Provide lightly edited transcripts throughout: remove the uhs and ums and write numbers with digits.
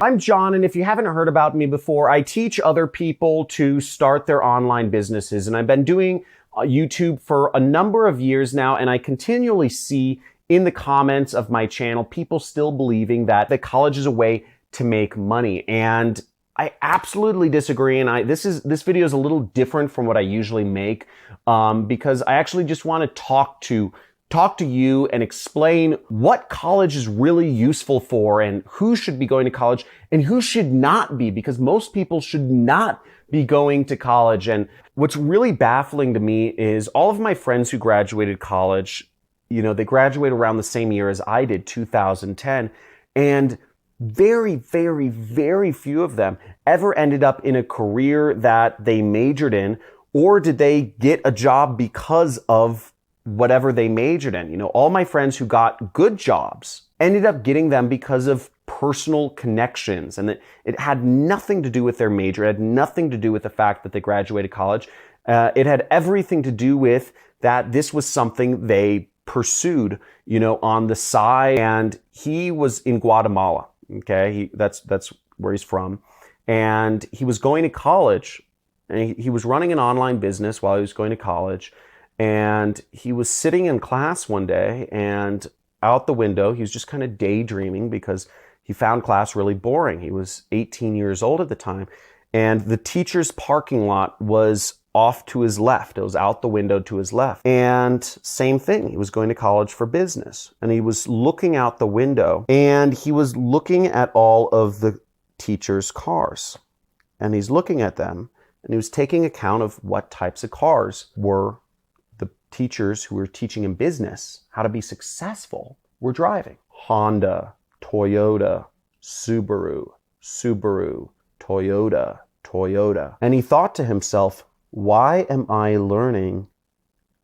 I'm John, and if you haven't heard about me before, I teach other people to start their online businesses, and I've been doing YouTube for a number of years now, and I continually see in the comments of my channel people still believing that college is a way to make money, and I absolutely disagree. And this video is a little different from what I usually make because I actually just want to talk to you and explain what college is really useful for and who should be going to college and who should not be, because most people should not be going to college. And what's really baffling to me is all of my friends who graduated college, they graduated around the same year as I did, 2010, and very, very, very few of them ever ended up in a career that they majored in, or did they get a job because of whatever they majored in. All my friends who got good jobs ended up getting them because of personal connections, and it had nothing to do with their major. It had nothing to do with the fact that they graduated college. It had everything to do with that this was something they pursued, on the side. And he was in Guatemala. Okay, that's where he's from, and he was going to college, and he was running an online business while he was going to college. And he was sitting in class one day, and out the window, he was just kind of daydreaming because he found class really boring. He was 18 years old at the time, and the teacher's parking lot was off to his left. It was out the window to his left. And same thing, he was going to college for business, and he was looking out the window, and he was looking at all of the teacher's cars, and he's looking at them, and he was taking account of what types of cars were teachers who were teaching him business, how to be successful, were driving. Honda, Toyota, Subaru, Toyota. And he thought to himself, why am I learning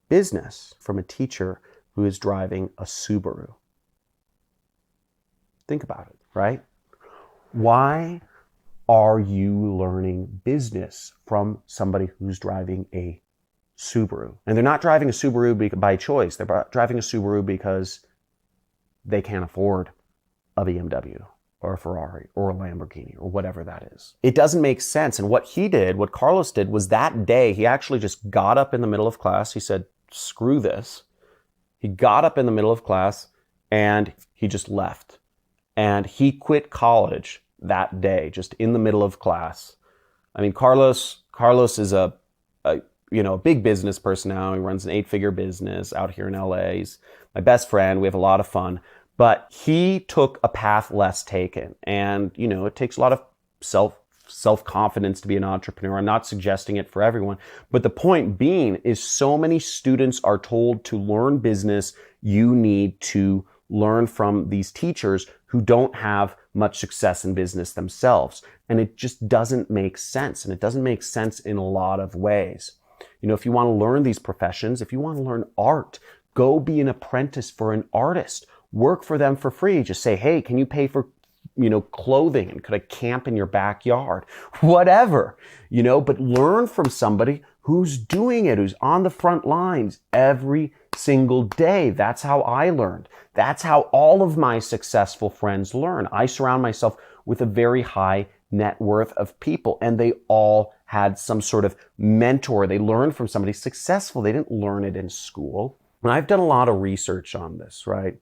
business from a teacher who is driving a Subaru? Think about it, right? Why are you learning business from somebody who's driving a Subaru? And they're not driving a Subaru by choice. They're driving a Subaru because they can't afford a BMW or a Ferrari or a Lamborghini or whatever that is. It doesn't make sense. And what Carlos did was that day, he actually just got up in the middle of class. He said, screw this. He got up in the middle of class and he just left. And he quit college that day, just in the middle of class. I mean, Carlos is a big business person now. He runs an 8-figure business out here in LA. He's my best friend. We have a lot of fun. But he took a path less taken. And, it takes a lot of self-confidence to be an entrepreneur. I'm not suggesting it for everyone. But the point being is so many students are told to learn business. You need to learn from these teachers who don't have much success in business themselves. And it just doesn't make sense. And it doesn't make sense in a lot of ways. If you want to learn these professions, if you want to learn art, go be an apprentice for an artist. Work for them for free. Just say, hey, can you pay for, clothing, and could I camp in your backyard? Whatever, but learn from somebody who's doing it, who's on the front lines every single day. That's how I learned. That's how all of my successful friends learn. I surround myself with a very high net worth of people, and they all had some sort of mentor. They learned from somebody successful. They didn't learn it in school. And I've done a lot of research on this, right?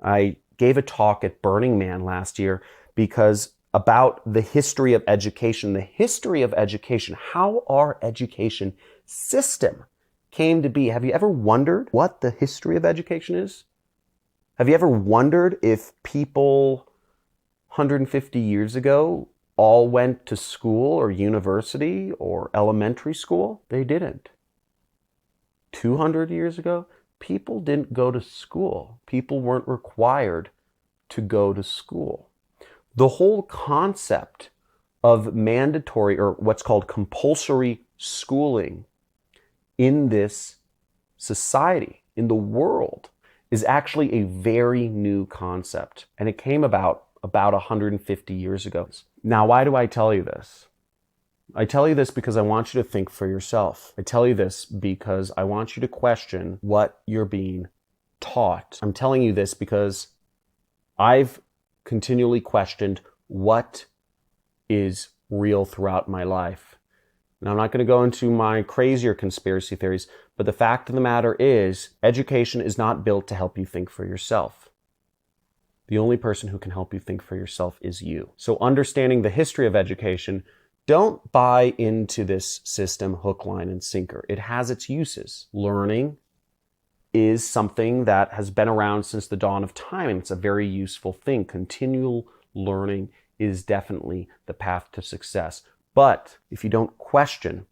I gave a talk at Burning Man last year about the history of education. The history of education, how our education system came to be. Have you ever wondered what the history of education is? Have you ever wondered if people 150 years ago all went to school or university or elementary school? They didn't. 200 years ago, people didn't go to school. People weren't required to go to school. The whole concept of mandatory, or what's called compulsory schooling in this society, in the world, is actually a very new concept. And it came about 150 years ago. Now, why do I tell you this? I tell you this because I want you to think for yourself. I tell you this because I want you to question what you're being taught. I'm telling you this because I've continually questioned what is real throughout my life. Now, I'm not going to go into my crazier conspiracy theories, but the fact of the matter is, education is not built to help you think for yourself. The only person who can help you think for yourself is you. So understanding the history of education, don't buy into this system hook, line, and sinker. It has its uses. Learning is something that has been around since the dawn of time, and it's a very useful thing. Continual learning is definitely the path to success. But if you don't question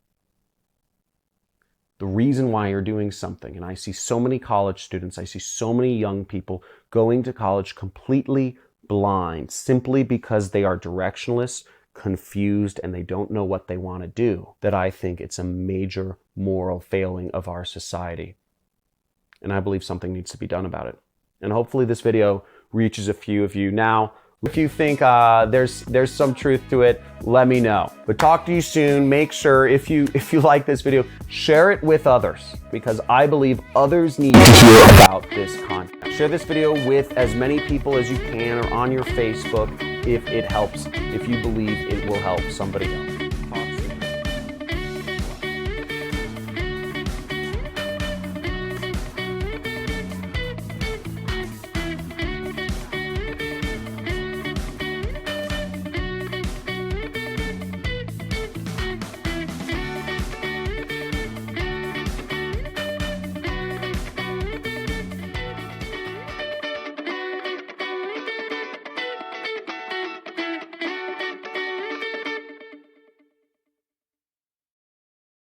the reason why you're doing something, and I see so many college students, I see so many young people going to college completely blind simply because they are directionless, confused, and they don't know what they want to do, that I think it's a major moral failing of our society. And I believe something needs to be done about it. And hopefully this video reaches a few of you. Now, if you think there's some truth to it, let me know. But talk to you soon. Make sure if you like this video, share it with others, because I believe others need to hear about this content. Share this video with as many people as you can, or on your Facebook if it helps, if you believe it will help somebody else.